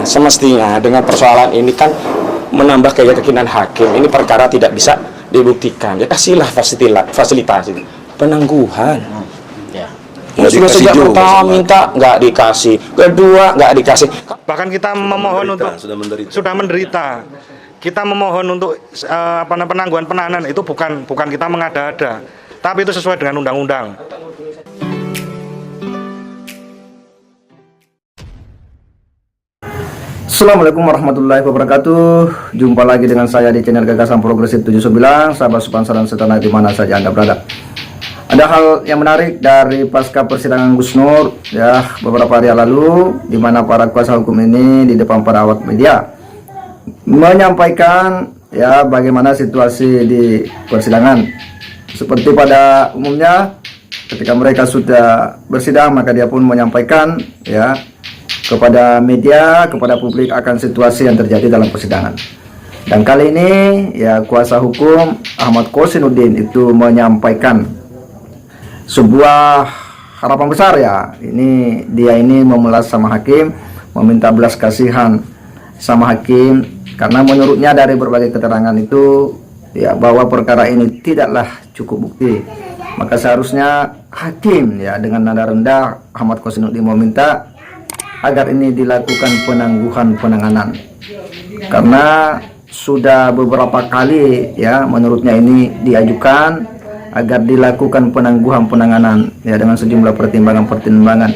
Semestinya dengan persoalan ini kan menambah keyakinan hakim, ini perkara tidak bisa dibuktikan, ya kasihlah fasilitas itu penangguhan. Sudah sejak pertama minta nggak dikasih, kedua nggak dikasih. Bahkan kita memohon sudah menderita. Kita memohon untuk penangguhan penahanan itu bukan kita mengada-ada, tapi itu sesuai dengan undang-undang. Assalamualaikum warahmatullahi wabarakatuh. Jumpa lagi dengan saya di channel Gagasan Progresif 79. Sahabat Supansa dan setanah di mana saja Anda berada. Ada hal yang menarik dari pasca persidangan Gus Nur ya beberapa hari lalu, di mana para kuasa hukum ini di depan para awak media menyampaikan ya bagaimana situasi di persidangan. Seperti pada umumnya ketika mereka sudah bersidang, maka dia pun menyampaikan ya kepada media, kepada publik akan situasi yang terjadi dalam persidangan. Dan kali ini ya kuasa hukum Ahmad Kosinuddin itu menyampaikan sebuah harapan besar ya. Dia ini memelas sama hakim, meminta belas kasihan sama hakim karena menurutnya dari berbagai keterangan itu ya bahwa perkara ini tidaklah cukup bukti. Maka seharusnya hakim ya dengan nada rendah Ahmad Kosinuddin meminta agar ini dilakukan penangguhan penanganan, karena sudah beberapa kali ya menurutnya ini diajukan agar dilakukan penangguhan penanganan ya dengan sejumlah pertimbangan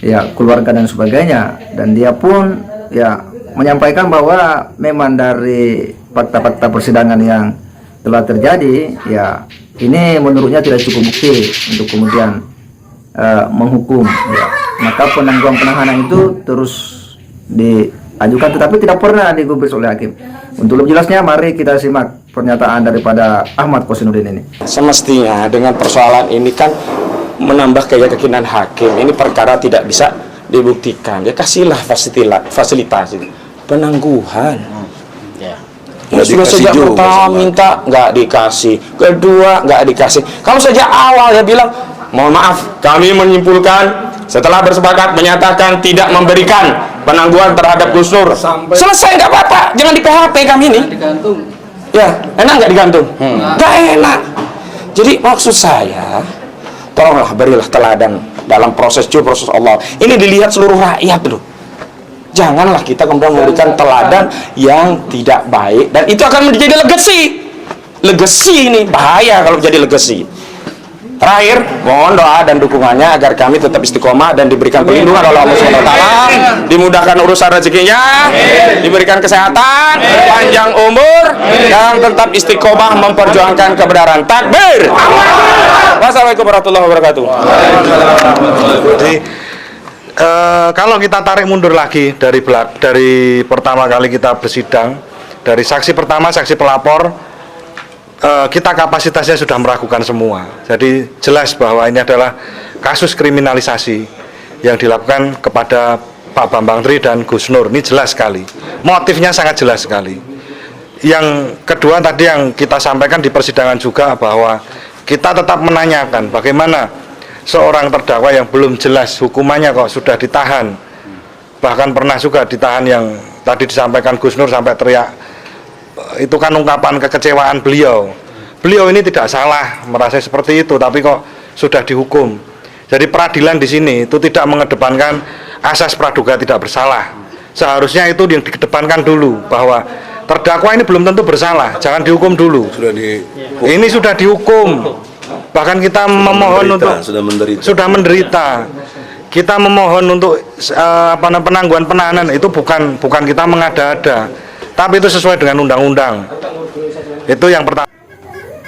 ya keluarga dan sebagainya. Dan dia pun ya menyampaikan bahwa memang dari fakta-fakta persidangan yang telah terjadi ya ini menurutnya tidak cukup bukti untuk kemudian menghukum ya. Maka penangguhan penahanan itu terus diajukan tetapi tidak pernah digubris oleh hakim. Untuk lebih jelasnya mari kita simak pernyataan daripada Ahmad Kosinuddin ini. Semestinya dengan persoalan ini kan menambah keyakinan hakim, ini perkara tidak bisa dibuktikan, ya kasihlah fasilitas itu penangguhan. Sudah sejak pertama minta nggak dikasih, kedua nggak dikasih. Kalau sejak awal ya bilang mohon maaf, kami menyimpulkan setelah bersepakat menyatakan tidak memberikan penangguhan terhadap Gus Nur. Selesai, nggak apa-apa, jangan di PHP kami ini. Ya, enak nggak digantung? Nggak enak. Jadi maksud saya, tolonglah berilah teladan dalam proses Allah. Ini dilihat seluruh rakyat loh. Janganlah kita kemudian memberikan teladan yang tidak baik, dan itu akan menjadi legacy. Legacy ini bahaya kalau jadi legacy. Terakhir, mohon doa dan dukungannya agar kami tetap istiqomah dan diberikan perlindungan oleh Allah SWT, dimudahkan urusan rezekinya, diberikan kesehatan, panjang umur, dan tetap istiqomah memperjuangkan kebenaran. Takbir. Wassalamualaikum warahmatullahi wabarakatuh. Jadi kalau kita tarik mundur lagi dari pertama kali kita bersidang, dari saksi pertama, saksi pelapor, kita kapasitasnya sudah meragukan semua. Jadi jelas bahwa ini adalah kasus kriminalisasi yang dilakukan kepada Pak Bambang Tri dan Gus Nur. Ini jelas sekali, motifnya sangat jelas sekali. Yang kedua tadi yang kita sampaikan di persidangan juga bahwa kita tetap menanyakan bagaimana seorang terdakwa yang belum jelas hukumannya kok sudah ditahan. Bahkan pernah juga ditahan yang tadi disampaikan Gus Nur sampai teriak. Itu kan ungkapan kekecewaan beliau. Beliau ini tidak salah merasa seperti itu, tapi kok sudah dihukum. Jadi peradilan di sini itu tidak mengedepankan asas praduga tidak bersalah. Seharusnya itu yang dikedepankan dulu, bahwa terdakwa ini belum tentu bersalah, jangan dihukum dulu. Ini sudah dihukum. Bahkan kita memohon sudah menderita. Kita memohon untuk penangguhan penahanan itu bukan kita mengada-ada, tapi itu sesuai dengan undang-undang. Itu yang pertama.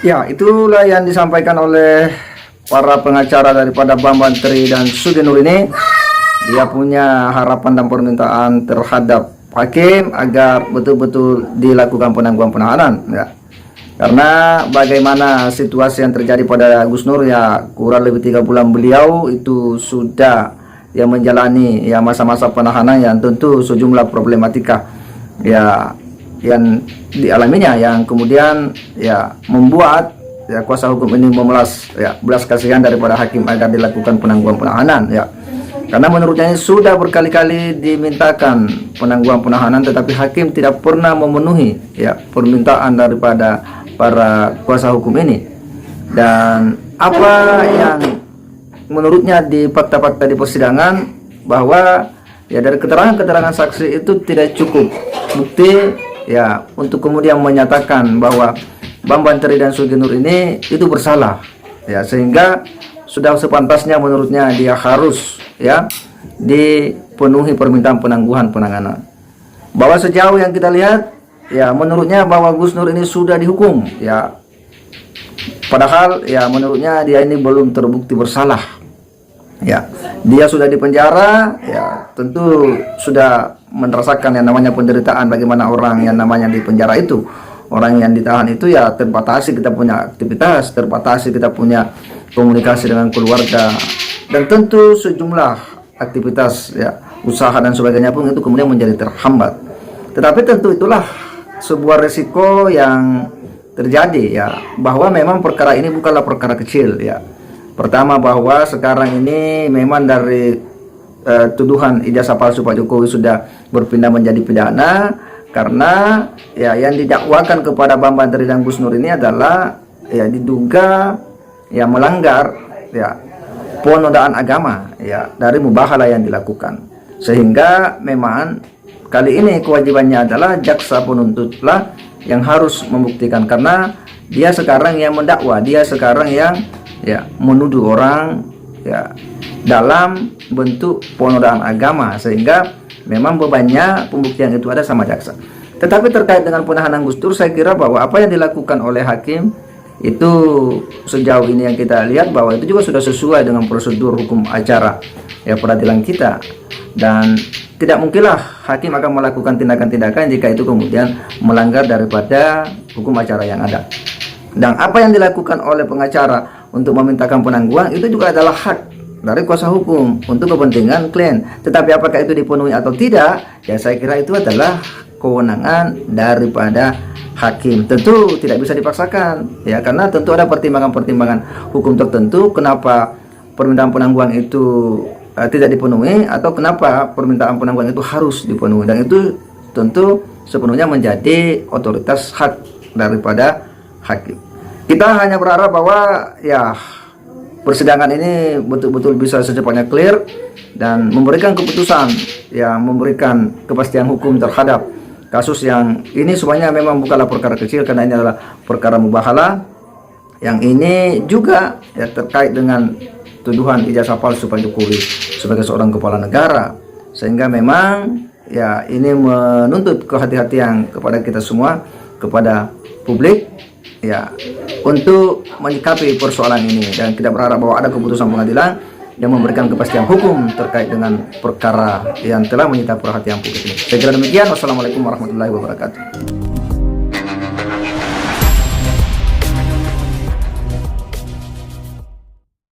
Ya, itulah yang disampaikan oleh para pengacara daripada Bambang Tri dan Sudi Nur ini. Dia punya harapan dan permintaan terhadap hakim agar betul-betul dilakukan penangguhan penahanan ya. Karena bagaimana situasi yang terjadi pada Gus Nur ya kurang lebih 3 bulan beliau itu sudah yang menjalani ya masa-masa penahanan yang tentu sejumlah problematika ya yang dialaminya, yang kemudian ya membuat ya kuasa hukum ini memelas ya belas kasihan daripada hakim agar dilakukan penangguhan penahanan ya. Karena menurutnya ini sudah berkali-kali dimintakan penangguhan penahanan, tetapi hakim tidak pernah memenuhi ya permintaan daripada para kuasa hukum ini. Dan apa yang menurutnya di fakta-fakta di persidangan, bahwa ya dari keterangan-keterangan saksi itu tidak cukup bukti ya untuk kemudian menyatakan bahwa Bambang Tri dan Sugi Nur ini itu bersalah ya, sehingga sudah sepantasnya menurutnya dia harus ya dipenuhi permintaan penangguhan penahanan. Bahwa sejauh yang kita lihat ya menurutnya bahwa Gus Nur ini sudah dihukum ya, padahal ya menurutnya dia ini belum terbukti bersalah ya. Dia sudah dipenjara ya, tentu sudah merasakan yang namanya penderitaan. Bagaimana orang yang namanya dipenjara itu, orang yang ditahan itu ya terbatasi kita punya aktivitas, terbatasi kita punya komunikasi dengan keluarga, dan tentu sejumlah aktivitas ya usaha dan sebagainya pun itu kemudian menjadi terhambat. Tetapi tentu itulah sebuah resiko yang terjadi ya, bahwa memang perkara ini bukanlah perkara kecil ya. Pertama, bahwa sekarang ini memang dari tuduhan ijazah palsu Pak Jokowi sudah berpindah menjadi pidana, karena ya yang didakwakan kepada Bambang Tri dan Gus Nur ini adalah ya diduga ya melanggar ya penodaan agama ya dari mubahalah yang dilakukan. Sehingga memang kali ini kewajibannya adalah jaksa penuntutlah yang harus membuktikan, karena dia sekarang yang mendakwa, dia sekarang yang ya menuduh orang ya dalam bentuk penodaan agama, sehingga memang bebannya pembuktian itu ada sama jaksa. Tetapi terkait dengan penahanan Gus Dur, saya kira bahwa apa yang dilakukan oleh hakim itu sejauh ini yang kita lihat bahwa itu juga sudah sesuai dengan prosedur hukum acara ya peradilan kita, dan tidak mungkinlah hakim akan melakukan tindakan-tindakan jika itu kemudian melanggar daripada hukum acara yang ada. Dan apa yang dilakukan oleh pengacara untuk memintakan penangguhan itu juga adalah hak dari kuasa hukum untuk kepentingan klien. Tetapi apakah itu dipenuhi atau tidak, ya saya kira itu adalah kewenangan daripada hakim. Tentu tidak bisa dipaksakan ya, karena tentu ada pertimbangan-pertimbangan hukum tertentu kenapa permintaan penangguhan itu tidak dipenuhi, atau kenapa permintaan penangguhan itu harus dipenuhi, dan itu tentu sepenuhnya menjadi otoritas hak daripada hakim. Kita hanya berharap bahwa ya persidangan ini betul-betul bisa secepatnya clear dan memberikan keputusan yang memberikan kepastian hukum terhadap kasus yang ini. Semuanya memang bukanlah perkara kecil, karena ini adalah perkara mubahalah yang ini juga ya terkait dengan tuduhan ijazah palsu Pak Jokowi sebagai seorang kepala negara, sehingga memang ya ini menuntut kehati-hatian kepada kita semua, kepada publik ya, untuk menyikapi persoalan ini. Dan kita berharap bahwa ada keputusan pengadilan yang memberikan kepastian hukum terkait dengan perkara yang telah menyita perhatian publik ini. Saya kira demikian. Wassalamualaikum warahmatullahi wabarakatuh.